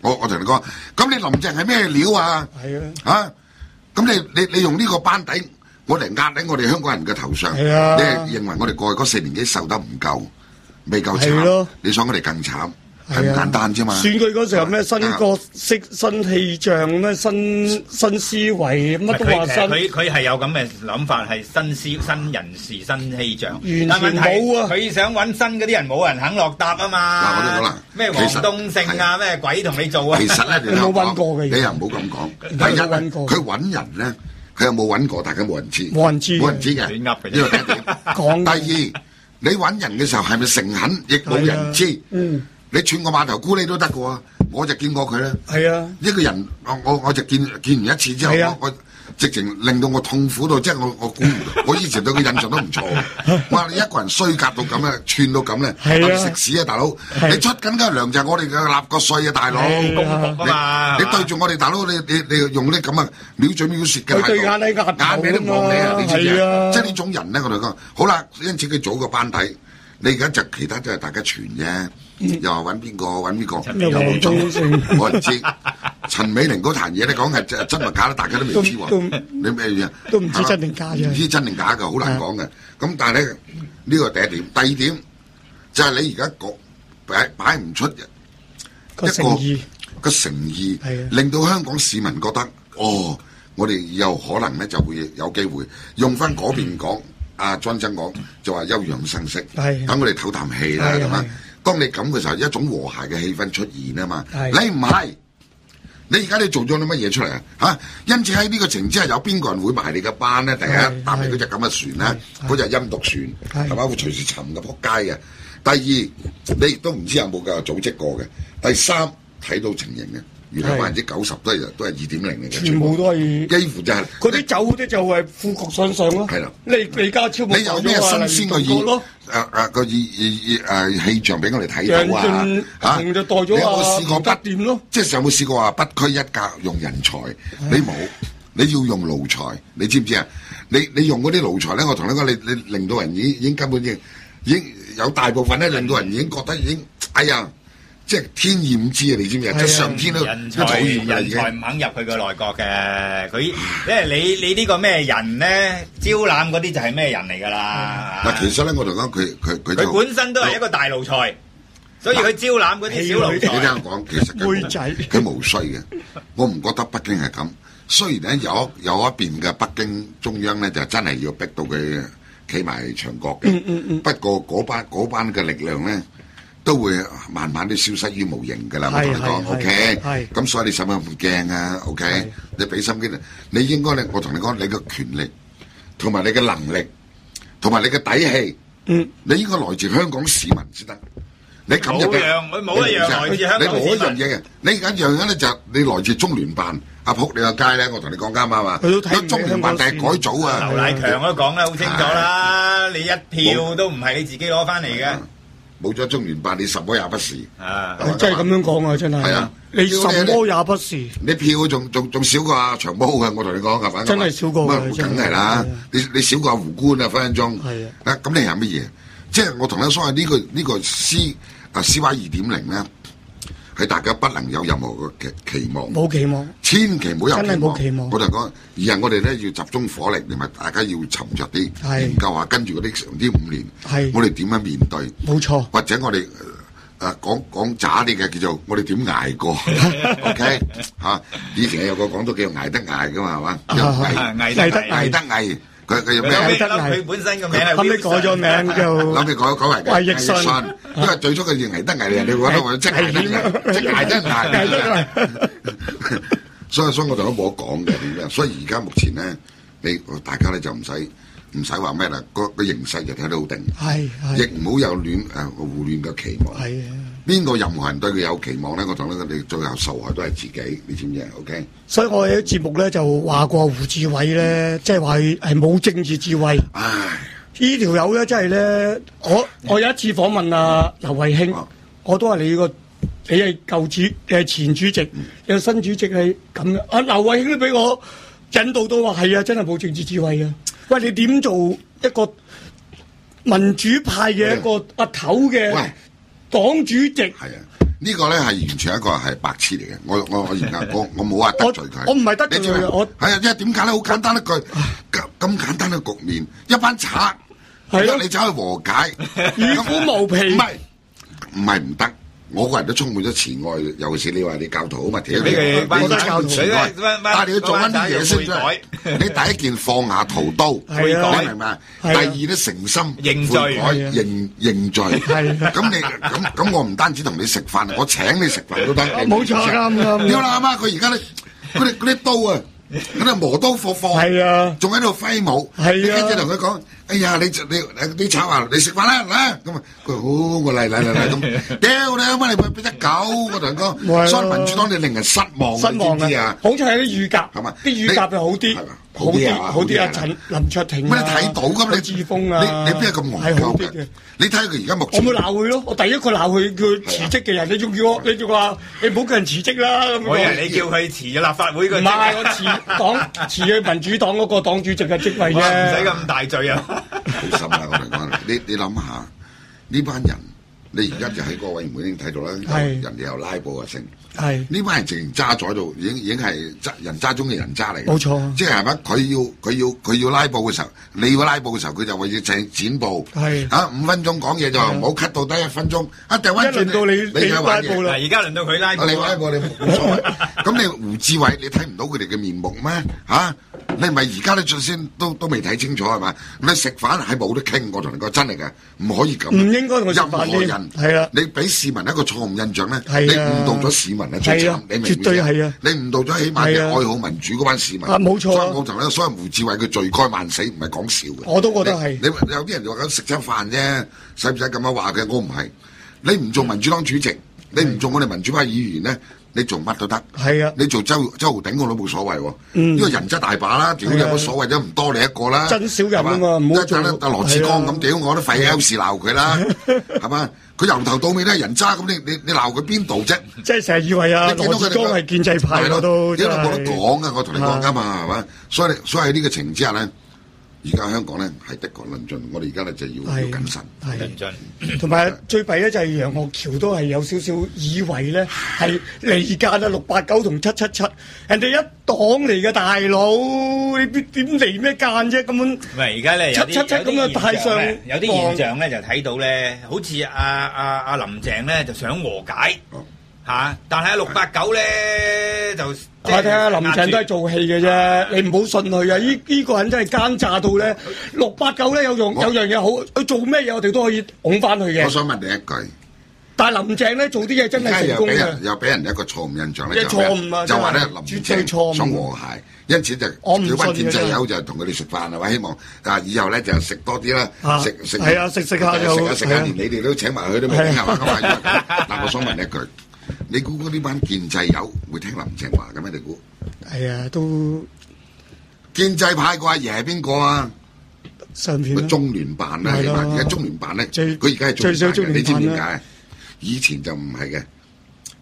我同你講，咁你林鄭係咩料啊？係啊，咁你用呢個班底，我嚟壓喺我哋香港人嘅頭上，係啊，你認為我哋過去嗰4年幾受得唔夠，未夠慘，你想我哋更慘？係咁簡單啫嘛！選舉嗰時候咩新角色、新氣象、咩新思維，乜都話新。佢係有咁嘅諗法，係新人事、新氣象。完全冇啊！佢想揾新嗰啲人，冇人肯落搭啊嘛！嗱，我都講啦，咩黃東勝啊，咩鬼同你做啊？其實咧，你冇揾過嘅，你又唔好咁講。第一，佢揾人咧，佢有冇揾過？大家冇人知，冇人知嘅。亂噏嘅呢個第一點。講第二，你揾人嘅時候係咪誠懇？亦冇人知。你串個碼頭咕喱都得嘅喎，我就見過佢啦。係啊，一個人我就見完一次之後，我直情令到我痛苦到，即係我估唔到，我以前對佢印象都唔錯。哇！你一個人衰格到咁咧，串到咁咧，食屎啊大佬！你出緊嘅糧就係我哋嘅納個稅啊大佬，你對住我哋大佬，你用啲咁啊藐嘴藐舌嘅態度，眼尾都望你啊！你知唔知啊？即係呢種人咧，我哋講好啦，因此佢組個班底。你而家就其他都係大家傳啫，又話揾邊個，又冇做，冇人知。陳美玲嗰壇嘢你講係真係假，大家都未知喎。你咩嘢？都唔知真定假啫。唔知真定假嘅，好難講嘅。咁但係咧，呢個第一點，第二點就係你而家擺唔出一個誠意，令到香港市民覺得哦，我哋有可能咧就會有機會用翻嗰邊講。阿莊真講就話休養生息，等我哋唞啖氣啦咁啊！當你咁嘅時候，一種和諧嘅氣氛出現啊嘛！你唔係，你而家你做咗啲乜嘢出嚟啊？嚇！因此喺呢個情之下，有邊個人會埋你嘅班咧？第一搭你嗰隻咁嘅船咧，嗰隻陰毒船係嘛？會隨時沉嘅撲街嘅。第二，你亦都唔知有冇嘅組織過嘅。第三，睇到情形嘅。原來90%都係2.0嚟嘅，全部都係幾乎就係嗰啲走嗰啲就係富國上咯。係啦，李家超冇你有咩新鮮嘅氣象俾我哋睇到啊？嚇，你有冇試過不掂咯？即係有冇試過話不拘一格用人才？你冇，你要用奴才，你知唔知啊？你用嗰啲奴才咧，我同你講，你令到人已經根本已經有大部分咧，令到人已經覺得已經哎呀〜即係天意唔知啊！你知唔知啊？即係上天都人才唔肯入佢個內閣嘅，佢因為你呢個咩人咧，招攬嗰啲就係咩人嚟㗎啦。嗱，其實咧，我同講佢本身都係一個大奴才，所以佢招攬嗰啲小奴才。你聽我講，其實佢無需嘅，我唔覺得北京係咁。雖然咧有一邊嘅北京中央咧就真係要逼到佢企埋牆角嘅，不過嗰班嘅力量咧。都會慢慢都消失於無形㗎啦，我同你講 ，OK， 咁所以你使乜咁驚啊 ？OK， 你俾心機，你應該咧，我同你講，你嘅權力同埋你嘅能力同埋你嘅底氣，你應該來自香港市民先得。你咁就冇一樣來自香港市民。你冇一樣嘢嘅，你而家樣咧就你來自中聯辦。阿仆你個街咧，我同你講啱啊嘛。佢中聯辦定係改組啊？劉乃強都講得好清楚啦，你一票都唔係你自己攞翻嚟嘅。冇咗中聯辦，你什麼也不是。真係咁樣講啊！真係。係啊，你什麼也不是。你票仲少過阿長毛嘅，我同你講係咪？真係少過嘅，梗係啦。你少過阿胡官啊，分分鐘。係啊。咁你係乜嘢？即係我同你講呢個 CY 2.0咧，係大家不能有任何嘅期望。冇期望。千祈唔好有期望。真係冇期望。我同你講，而係我哋咧要集中火力，同埋大家要沉着啲研究下，跟住嗰啲呢5年，我哋點樣面對？冇錯。或者我哋講渣啲嘅叫做我哋點捱過 ？OK 嚇，以前有個講到叫捱得捱噶嘛，係嘛？捱得捱。佢有咩？佢本身個名係後尾改咗名叫諗住改為魏奕信，因為最初佢捱得捱，人哋覺得我即係捱得捱。所以我就都冇得講嘅點樣。所以而家目前咧，大家咧就唔使話咩啦。個形勢就睇得好定，亦唔好有胡亂嘅期望。邊個任何人對佢有期望咧？我同你最後受害都係自己，你知唔知啊 ？OK。所以我喺節目咧就話過胡志偉咧，即係話係冇政治智慧。唉，呢條友咧真係咧，我有一次訪問阿劉慧卿，我都話你係前主席，有新主席係咁嘅。阿劉慧卿都俾我引導到話係啊，真係冇政治智慧啊！喂，你點做一個民主派嘅一個阿頭嘅？黨主席係啊，呢個咧係完全一個係白痴嚟嘅。我而家我冇話得罪佢。我唔係得罪佢，我係啊，因為點解咧？好簡單一句，咁簡單嘅局面，一班賊，係咯，你走去和解，與虎無皮，唔係唔得。我個人都充滿咗慈愛，尤其是你話你教徒啊嘛，屌你我都教徒，但係你要做翻啲嘢先得。你第一件放下屠刀，悔改明白？第二咧誠心認罪，認罪。咁我唔單止同你食飯，我請你食飯都得。冇錯，啱。屌啦媽，佢而家咧嗰啲刀啊！喺度磨刀霍霍，係啊，仲喺度揮舞，係啊，跟住同佢講：哎呀，你炒啊，你食飯啦，嚟咁啊！佢好，我嚟咁，屌你媽，你俾隻狗！我同佢講，所以民主黨你令人失望，知唔知啊？好似係啲乳鴿，係嘛？啲乳鴿就好啲，好啲啊！林卓廷，乜你睇到㗎？你志峰啊，你邊係咁戇鳩嘅？你睇佢而家目前，我冇鬧佢咯，我第一個鬧佢叫辭職嘅人，你仲叫我，你仲話你唔好叫人辭職啦咁。我以為你叫佢辭咗立法會嘅職。唔係，我辭去民主黨嗰個黨主席嘅職位啫。唔使咁大罪啊！好心啊，我同你講，你諗下呢班人，你而家就喺個委員會已經睇到啦，人哋又拉布啊成。係呢班人直情揸咗喺度，已經係人渣中嘅人渣嚟。冇錯，即係咪？佢要拉布嘅時候，你要拉布嘅時候，佢就話要剪布。係5分鐘講嘢就唔好 cut 到低1分鐘。掉翻轉到你拉布啦，而家輪到佢拉布。你拉布你冇所謂。咁你胡志偉，你睇唔到佢哋嘅面目咩？嚇！你咪而家咧先都未睇清楚係嘛？你食飯係冇得傾，我同你講真係嘅，唔可以咁。唔應該同佢食飯添。任何人係啦，你俾市民一個錯誤印象咧，你誤導咗市民啊，最慘，你明唔明？絕對係啊！你誤導咗起碼嘅愛好民主嗰班市民。冇錯。所以我同你所謂胡志偉佢罪該萬死，唔係講笑嘅。我都覺得係。你有啲人就話咁食餐飯啫，使唔使咁樣話嘅？我唔係。你唔做民主黨主席，你唔做我哋民主派議員咧？你做乜都得，係啊！你做周浩鼎我都冇所謂喎，因為人真大把啦，屌有乜所謂啫？唔多你一個啦，真少人啊嘛，唔好做阿羅志剛咁屌，我都費 L 事鬧佢啦，係嘛？佢由頭到尾都係人渣，咁你鬧佢邊度啫？即係成日以為啊羅志剛係建制派我都，因為冇得講啊！我同你講㗎嘛，係嘛？所以喺呢個情之下咧。而家香港咧係的確論盡，我哋而家咧就要謹慎。論盡，同埋最弊咧就係楊岳橋都係有少少以為咧係離間啊689同777，人哋一黨嚟嘅大佬，你點離咩間啫？根本唔係而家咧有啲咁嘅太上，有啲現象咧就睇到咧，好似阿林鄭咧就想和解嚇，但係689咧就。我睇下林鄭都係做戲嘅啫，你唔好信佢啊！呢個人真係奸詐到咧，689咧有樣嘢好，佢做咩嘢我哋都可以拱翻佢嘅。我想問你一句，但係林鄭咧做啲嘢真係成功嘅，又俾人一個錯誤印象咧，就話咧林鄭想和諧，因此就叫班建制友就同佢哋食飯係嘛，希望以後咧就食多啲啦，食係啊食下就食下，連你哋都請埋佢都未聽係嘛？嗱，我想問一句。你估呢班建制友會聽林鄭話嘅咩？你估？係啊，都建制派個阿爺係邊個啊？上片中聯辦啦，而家中聯辦咧，佢而家係最少中聯辦，你知唔知點解？以前就唔係嘅，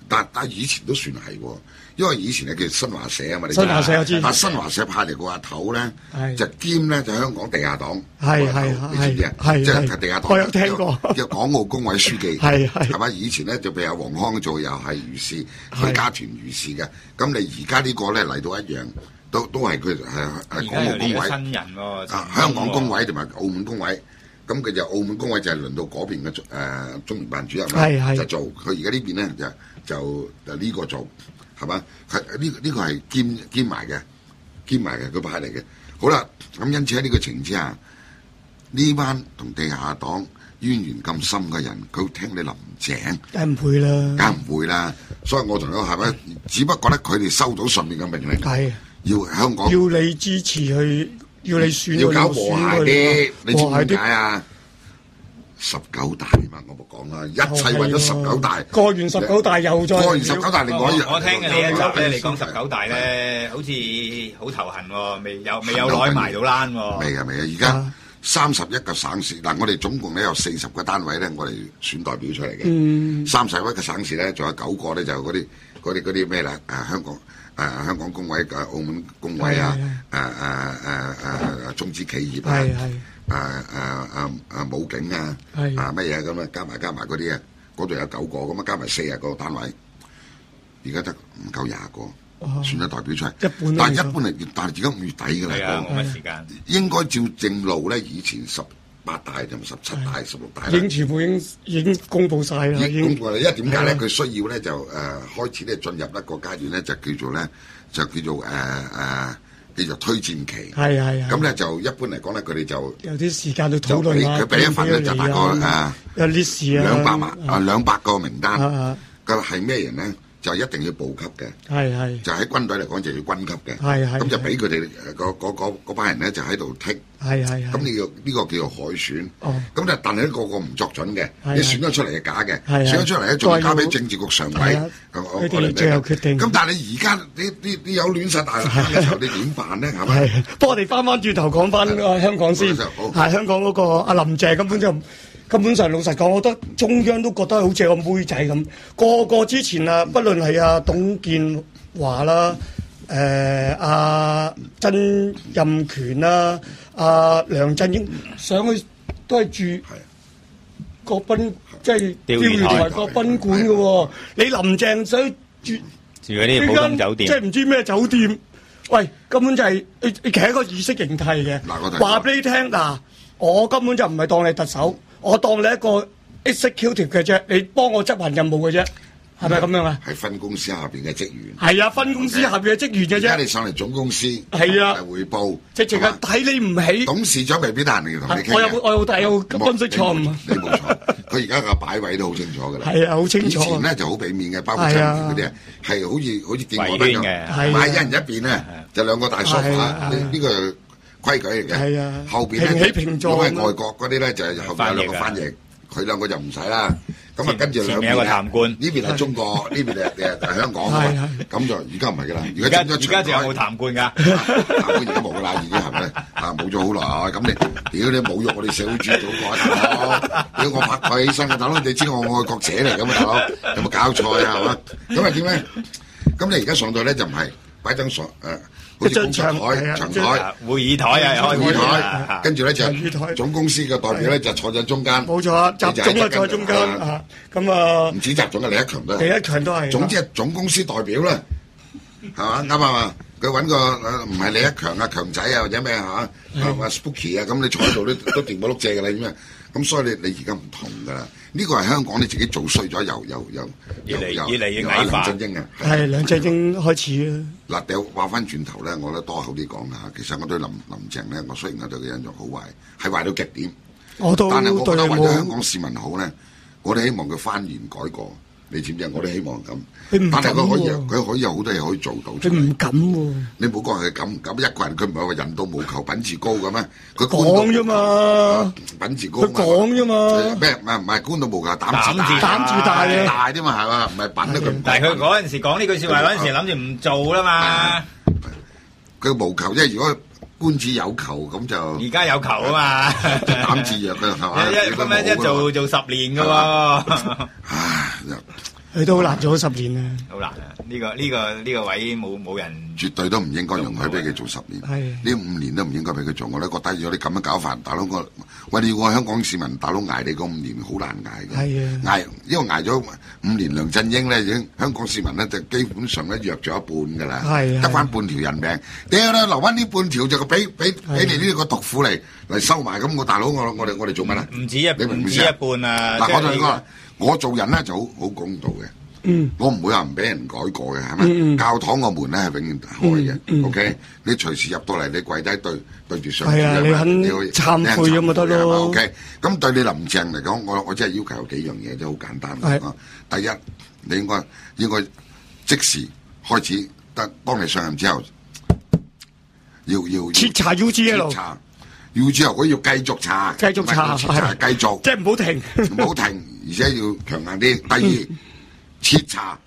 但以前都算係喎，因為以前係叫新華社啊嘛，新華社我知，但新華社派嚟個阿頭咧，就兼咧就香港地下黨，係你知唔知啊？即係地下黨，我有聽過，叫港澳工委書記，係嘛？以前咧就譬如黃康做又係如是，許家屯如是嘅。咁你而家呢個咧嚟到一樣，都係佢係港澳工委新人喎，香港工委同埋澳門工委。咁佢就澳門工委就係輪到嗰邊嘅中聯辦主任就做，佢而家呢邊咧就呢個做，係嘛？係呢個係兼埋嘅佢派嚟嘅。好啦，咁因此喺呢個情之下，呢班同地下黨淵源咁深嘅人，佢會聽你林鄭？梗唔會啦，梗唔會啦。所以我同你講係咪？只不過咧，佢哋收到上面嘅命令，係要香港要你支持去。要你選要搞和諧啲，你知唔知點解啊？19大嘛，我冇講啦，一切為咗19大。過完19大又再過完19大，另外一樣。我聽嘅你一集咧，你講19大咧，好似好頭痕喎，未有耐埋到欄喎。未啊，而家31個省市，嗱，我哋總共咧有40個單位咧，我哋選代表出嚟嘅。31個省市咧，仲有9個咧，就嗰啲咩啦？香港工委、澳門工委啊，中資企業啊，武警啊，乜嘢咁啊，加埋嗰啲啊，嗰度有9個，咁啊加埋40個單位，而家得唔夠20個，選咗代表出嚟。但係一般嚟，但係而家5月底㗎啦，冇乜時間。應該照正路咧，以前18大就17大、16大已經全部已經公佈晒啦。已經公佈啦，因為點解咧？佢需要咧就開始咧進入一個階段咧，就叫做推薦期。係。咁咧就一般嚟講咧，佢哋就有啲時間去討論佢俾一份咧就大概有 list 啊200個名單。咁係咩人咧？就一定要部級嘅，係就喺軍隊嚟講就要軍級嘅，係咁就俾佢哋嗰班人咧就喺度剔，係咁呢個叫做海選，咁就但係呢個唔作準嘅，你選咗出嚟係假嘅，選咗出嚟咧仲要交俾政治局常委，佢哋最後決定。咁但係你而家你有亂晒大嘅時候，你點辦咧？係咪？不過我哋翻轉頭講翻香港先，係香港嗰個阿林鄭根本上老實講，我覺得中央都覺得好似個妹仔咁，個之前啊，不論係阿董建華啦、阿曾蔭權啦、阿梁振英上去都係住國賓，即係釣魚台國賓館嘅喎。你林鄭想住嗰啲普通酒店，即係唔知咩酒店？喂，根本就係其實一個意識形態嘅。話俾你聽嗱，我根本就唔係當你特首。我當你一個 executive 嘅啫，你幫我執行任務嘅啫，係咪咁樣啊？係分公司下邊嘅職員。係啊，分公司下邊嘅職員嘅啫。而家你上嚟總公司，係啊，匯報，直情係睇你唔起。董事長未必得閒嚟同你傾。我有分析錯誤。你冇錯，佢而家個擺位都好清楚㗎啦。係啊，好清楚。以前咧就好俾面嘅，包括真嗰啲係好似見我得咁，買一人一邊咧就2個大梳化，呢個規矩嚟嘅，後邊咧如果係外國嗰啲咧就係後邊有2個翻譯，佢2個就唔使啦。咁啊跟住兩邊有個談判，呢邊係中國，呢邊係香港啊嘛。咁就而家唔係㗎啦，而家仲有冇談判㗎？談判而家冇㗎啦，已經係咪？冇咗好耐。咁你屌你侮辱我哋社會主義祖國啊，大佬！屌我拍佢起身嘅大佬，你知我愛國者嚟㗎嘛，大佬？有冇搞錯啊？係嘛？咁啊點咧？咁你而家上到咧就唔係擺張床好似工作台、長台、會議台啊，開會台，跟住咧就總公司嘅代表咧就坐喺中間。冇錯啊，習總啊坐喺中間啊，咁啊唔止習總啊，李克強都係。李克強都係。總之係總公司代表啦，係嘛啱啊嘛？佢揾個唔係李克強啊、強仔啊或者咩嚇Spooky 啊，咁你坐喺度都掂冇碌蔗㗎啦，點啊？咁所以你而家唔同㗎啦，呢個係香港你自己做衰咗，又越嚟越矮化。梁振英啊，係梁振英開始啊。嗱，話翻轉頭咧，我咧多口啲講下，其實我對林鄭咧，我雖然我對佢印象好壞，係壞到極點。但係我覺得為咗香港市民好咧，我哋希望佢翻言改過。你知唔知？我哋希望咁，但係佢可以有好多嘢可以做到。佢唔敢喎。你冇講佢敢唔敢？一個人佢唔係話人到無求品自高嘅咩？佢講啫嘛，品自高。佢講啫嘛。咩？唔係官到無求，膽自大嘅。大啲嘛係嘛？唔係品得佢。但係佢嗰陣時講呢句説話嗰陣時，諗住唔做啦嘛。佢無求，即係如果官子有求咁就。而家有求啊嘛。膽自弱嘅係嘛？咁樣一做10年嘅喎。佢都好難做咗10年啊！好難啊！呢個位冇人，絕對都唔應該容許俾佢做10年。呢5年都唔應該俾佢做。我都覺得如果你咁樣搞法，大佬喂你要我香港市民大佬捱你嗰5年好難捱嘅。捱，因為捱咗5年，梁振英咧已經香港市民咧就基本上咧弱咗一半㗎啦，得翻半條人命。屌啦，留翻呢半條就俾你呢個毒婦嚟收埋。咁我大佬我哋做乜咧？唔止一半啊！嗱，我同你講。我做人咧就好公道嘅，我唔會話唔俾人改過嘅，係咪？教堂個門咧係永遠開嘅，OK？你隨時入到嚟，你跪低對住上主，你肯懺悔咁咪得咯，OK？咁對你林鄭嚟講，我真係要求有幾樣嘢，都好簡單。第一，你應該即時開始，當你上任之後，要徹查 UGL， 要之後佢要繼續查，繼續查，繼續，即係唔好停，唔好停，而且要強硬啲。第二，徹查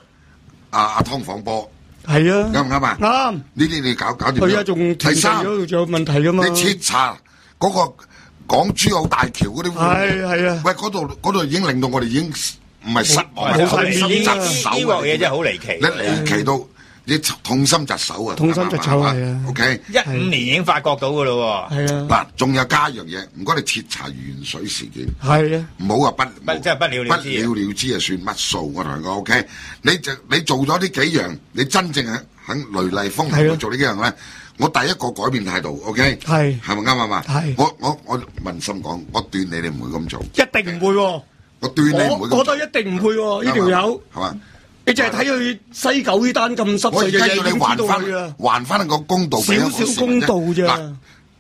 阿湯房波，係啊，啱唔啱啊？啱，呢啲你搞掂。佢而家仲第三，仲有問題噶嘛？你徹查嗰個港珠澳大橋嗰啲，係啊，喂，嗰度已經令到我哋已經唔係失望，呢鑊嘢真係好離奇，你離奇到你痛心疾首啊！痛心疾首係啊 ，OK， 15年已經發覺到噶咯喎。係啊，嗱，仲有加一樣嘢，唔該你徹查鉛水事件。係啊，唔好話即係不了了之。不了了之啊，算乜數？我同你講 OK，你做咗呢幾樣，你真正肯雷厲風行去做呢幾樣咧，我第一個改變態度 OK， 係咪啱啊嘛？係，我問心講，我斷你唔會咁做，一定唔會喎。我斷你唔會咁做，我覺得一定唔會喎。呢條友係嘛？你淨係睇佢西九呢單咁濕碎嘅嘢，要你還翻個公道俾少少公道啫。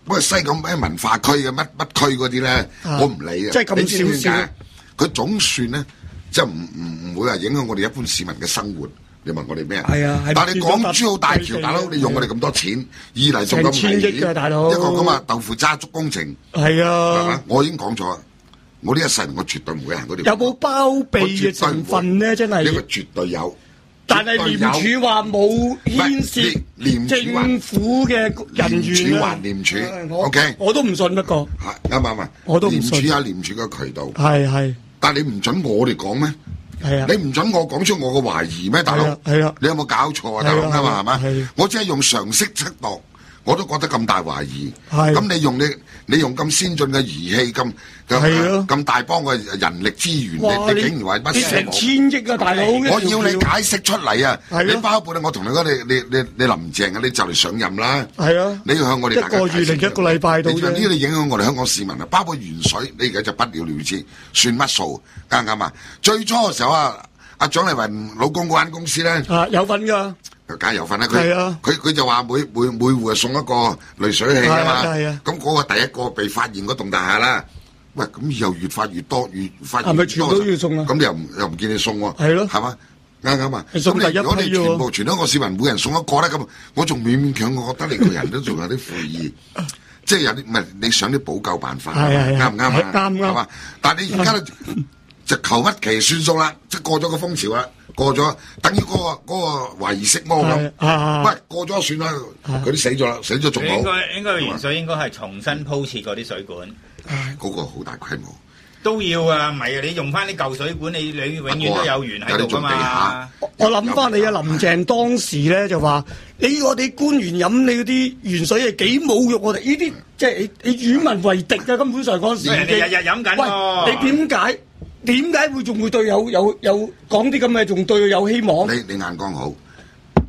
不過西九咩文化區嘅乜區嗰啲咧，我唔理啊。即係咁少少，佢總算咧，即係唔會話影響我哋一般市民嘅生活。你問我哋咩啊？係啊，但係你港珠澳大橋，大佬你用我哋咁多錢，二嚟仲咁危險，一個咁啊豆腐渣竹工程，係啊，我已經講咗。我呢一世我絕對唔會行嗰條。有冇包庇嘅成分咧？真係呢個絕對有。但係廉署話冇牽涉政府嘅人員啊。廉署還廉署 ，OK。我都唔信不過。啱唔啱？我都唔信。廉署有廉署嘅渠道。係。但係你唔準我哋講咩？係啊。你唔準我講出我嘅懷疑咩，大佬？係啊。你有冇搞錯啊，大佬？啱嘛係嘛？我只係用常識測度。我都覺得咁大懷疑，咁你用咁先進嘅儀器，咁大幫嘅人力資源，你竟然話乜成千億啊，大佬！我要你解釋出嚟啊！你包括我同你講，你林鄭啊，你就嚟上任啦！係啊！你要向我哋大家解釋。一個月定一個禮拜到啫。呢啲影響我哋香港市民啊，包括鉛水，你而家就不了了之，算乜數？啱唔啱啊？最初嘅時候啊，阿蔣麗芸老公嗰間公司咧，有份㗎。梗係有份啦，佢就話每戶啊送一個濾水器啊嘛，咁嗰個第一個被發現嗰棟大廈啦，喂，咁以後越發越多，越發越多，係咪全部都要送啊？咁你又唔見你送喎？係咯，係嘛？啱啊！咁如果你全香港市民每人送一個咧，咁我仲勉勉強，我覺得你個人都仲有啲悔意，即係有啲唔係你想啲補救辦法，啱唔啱啊？啱，係嘛？但係你而家就求乜其算數啦，即係過咗個風潮啦。過咗，等於嗰個懷疑色魔咁。喂，過咗算啦，佢都死咗啦，死咗仲好。應該鉛水應該係重新鋪設嗰啲水管。嗰個好大規模。都要啊，唔係啊，你用翻啲舊水管，你永遠都有鉛喺度噶嘛。我諗翻你啊，林鄭當時咧就話：我哋官員飲你嗰啲鉛水係幾侮辱我哋？呢啲即係你與民為敵啊！根本上嗰時人哋日日飲緊喎。喂，你點解會仲會對有講啲咁嘅，仲對佢有希望？你眼光好，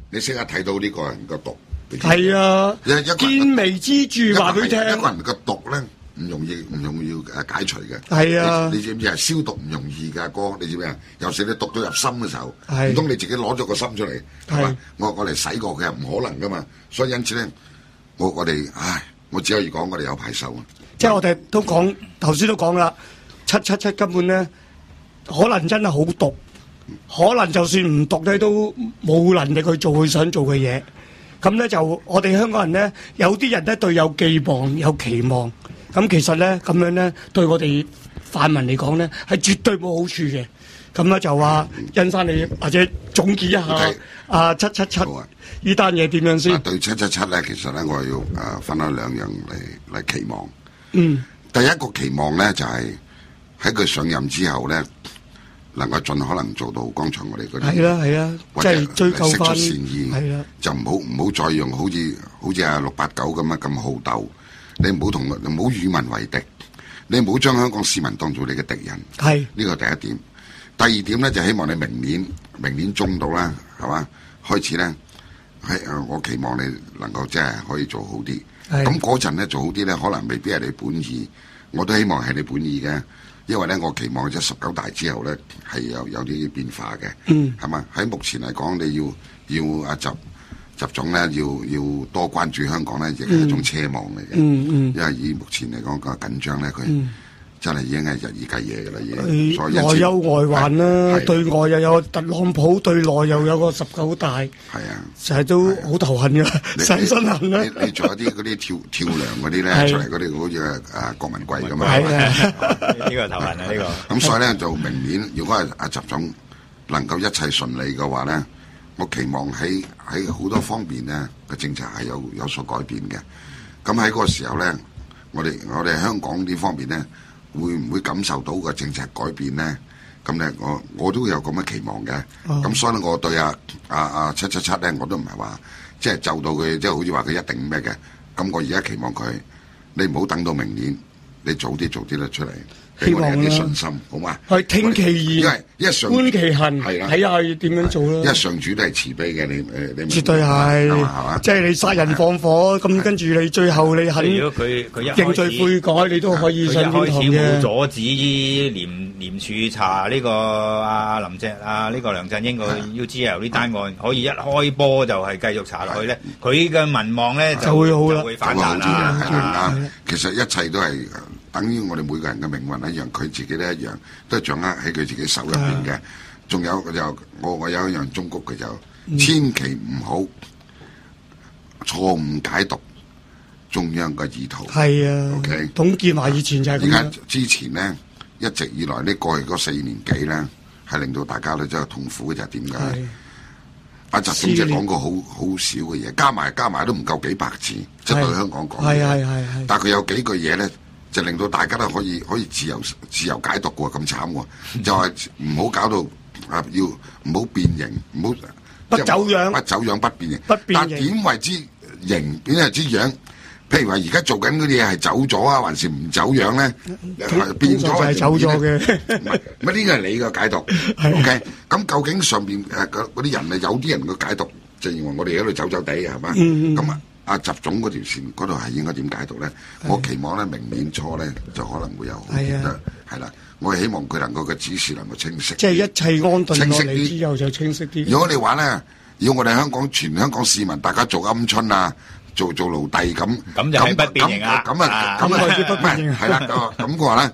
你識得睇到呢個人個毒。係啊，見微知著話俾聽。一個人個毒咧唔容易解除嘅。係啊，你知唔知啊？消毒唔容易㗎，哥，你知唔知啊？有時你毒到入心嘅時候，唔通你自己攞咗個心出嚟係嘛？我嚟洗過佢係唔可能㗎嘛。所以因此咧，我哋我只可以講我哋有排受啊。即係我哋都講頭先都講啦，777根本咧。可能真係好毒，可能就算唔毒咧，都冇能力去做佢想做嘅嘢。咁咧就我哋香港人咧，有啲人咧對有寄望、有期望。咁其實咧咁樣咧，對我哋泛民嚟講咧，係絕對冇好處嘅。咁咧就話殷生你或者總結一下777呢單嘢點樣先？對777咧，其實咧我要分開兩樣嚟期望。第一個期望咧就係喺佢上任之後咧。能夠盡可能做到剛才我哋嗰啲，或者釋出善意，就唔好再用好似阿689咁好鬥。你唔好與民為敵，你唔好將香港市民當做你嘅敵人。係呢個第一點。第二點咧就希望你明年中到啦，係嘛開始咧，我期望你能夠即係可以做好啲。咁嗰陣咧做好啲咧，可能未必係你本意，我都希望係你本意嘅。因為咧，我期望即係19大之後咧，係有啲變化嘅，係嘛？喺目前嚟講，你要阿習總咧，要多關注香港咧，亦係一種奢望嚟嘅。因為以目前嚟講個緊張咧，佢真係已經係日以繼夜嘅啦，已經。內憂外患啦，對外又有特朗普，對內又有個19大。係啊，成日都好頭痕㗎，成身痕啦。你仲有啲嗰啲跳梁嗰啲咧，出嚟嗰啲好似郭文貴咁啊。呢個頭痕啊，呢個。咁所以咧，就明年如果係阿習總能夠一切順利嘅話咧，我期望喺好多方面咧嘅政策係有所改變嘅。咁喺嗰個時候咧，我哋香港呢方面咧，會唔會感受到個政策改變咧？咁咧我都有咁嘅期望嘅。咁所以咧，我對777咧，我都唔係話即係就到佢，即係好似話佢一定咩嘅。咁我而家期望佢，你唔好等到明年，你早啲做啲得出嚟。俾我哋有啲信心，好嘛？係聽其言，觀其行，係啦，睇下點樣做啦。因為上主都係慈悲嘅，你絕對係，即係你殺人放火，咁跟住你最後你肯認罪悔改，你都可以上天堂嘅。佢一開始冇阻止廉署查呢個阿林鄭呢個梁振英個 UGL 呢單案，可以一開波就係繼續查落去咧，佢嘅民望咧就會好啦，就會反彈啦。其實一切都係。等於我哋每個人嘅命運一樣，佢自己都一樣，都係掌握喺佢自己手入邊嘅。仲有我有一樣忠告佢就，千祈唔好錯誤解讀中央嘅意圖。係啊 ，OK。董建華以前就係咁。而家之前呢，一直以來呢過去嗰4年幾咧，係令到大家都真係痛苦嘅就係點解？阿習總即係講過好少嘅嘢，加埋都唔夠幾百字，即係對香港講嘅。係。但係佢有幾句嘢咧。就令到大家都可以自由解讀喎，咁慘喎！就係唔好搞到要唔好變形，唔好不走樣不變形。但點為之形？點為之樣？譬如話而家做緊嗰啲嘢係走咗啊，還是唔走樣咧？變咗係走咗嘅。唔係呢個係你嘅解讀。OK， 咁究竟上邊嗰啲人啊，有啲人嘅解讀就認為我哋喺度走地係嘛？咁啊。阿習總嗰條線嗰度係應該點解讀咧？我期望咧明年初咧就可能會有好啲啦，係啦。我希望佢能夠嘅指示能夠清晰，即係一切安頓落嚟之後就清晰啲。如果你話咧，要我哋全香港市民大家做鵪鶉啊，做奴隸咁就係不變形啦。咁開始不變形係啦。咁嘅話咧，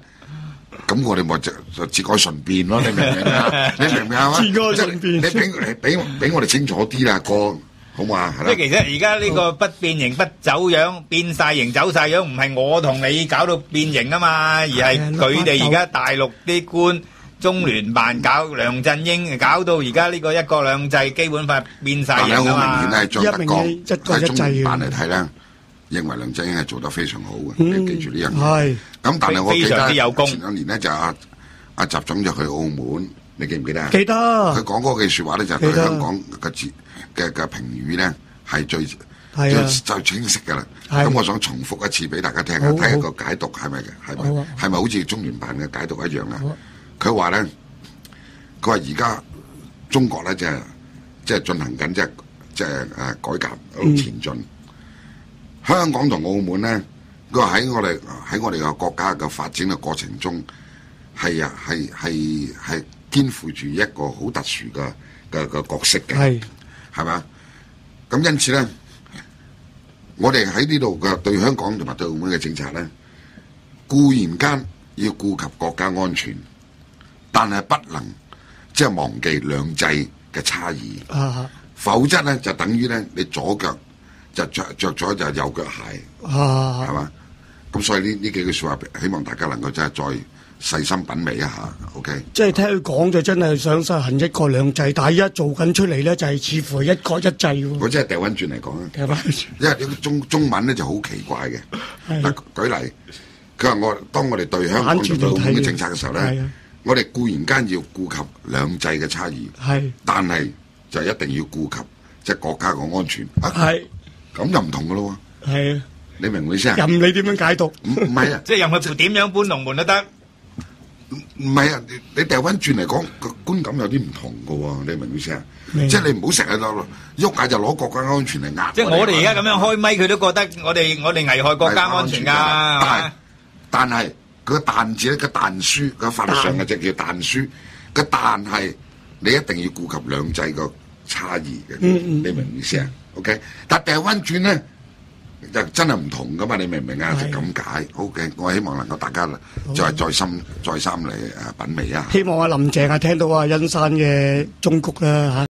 咁我哋咪就節哀順變咯。你明唔明啊？你明唔明啊？節哀順變，你俾我哋清楚啲啦，哥。即係其實而家呢個不變形不走樣，變晒形走晒樣，唔係我同你搞到變形啊嘛，而係佢哋而家大陸啲官中聯辦搞梁振英，搞到而家呢個一國兩制基本法變晒形啊嘛。但係好明顯咧，張德江喺中聯辦嚟睇咧，認為梁振英係做得非常好嘅，你記住呢樣嘢。咁但係我記得前2年咧就阿習總就去澳門，你記唔記得啊？記得。佢講嗰句説話咧就對香港嘅評語咧係最清晰㗎啦。咁我想重複一次俾大家聽下，睇下個解讀係咪好似中聯辦嘅解讀一樣啊？佢話咧，佢話而家中國咧即係進行緊即係改革喺度前進。香港同澳門咧，佢話喺我哋個國家嘅發展嘅過程中係肩負住一個好特殊嘅角色嘅。係嘛？咁因此咧，我哋喺呢度嘅對香港同埋對澳門嘅政策咧，固然間要顧及國家安全，但係不能即係忘記兩制嘅差異。否則咧就等於咧你左腳就着咗就右腳鞋，係嘛？咁所以呢幾句説話，希望大家能夠真係再細心品味一下 ，OK？ 即係聽佢講就真係想實行一國兩制，但係而家做緊出嚟咧就係似乎係一國一制喎。我真係掉翻轉嚟講啊，因為中文咧就好奇怪嘅。嗱，舉例，佢話當我哋對香港對澳門嘅政策嘅時候咧，我哋固然間要顧及兩制嘅差異，但係就一定要顧及即係國家嘅安全。係，咁就唔同噶咯喎。係啊，你明唔明意思啊？任你點樣解讀，唔係啊，即係任佢點樣搬龍門都得。唔係啊，你掉翻轉嚟講個觀感有啲唔同噶喎，你明唔明意思啊？即係你唔好成日喐下就攞國家安全嚟壓。即係我哋而家咁樣開咪，佢都覺得我哋危害國家安全㗎。但係佢個但字咧，個但書個法律上嘅就叫但書。個但係你一定要顧及兩制個差異嘅。你明唔明意思啊？OK， 但掉翻轉咧。就真係唔同噶嘛，你明唔明啊？就咁解 ，OK。我希望能夠大家再三嚟品味啊！希望阿林鄭聽到阿恩山嘅忠告啦嚇。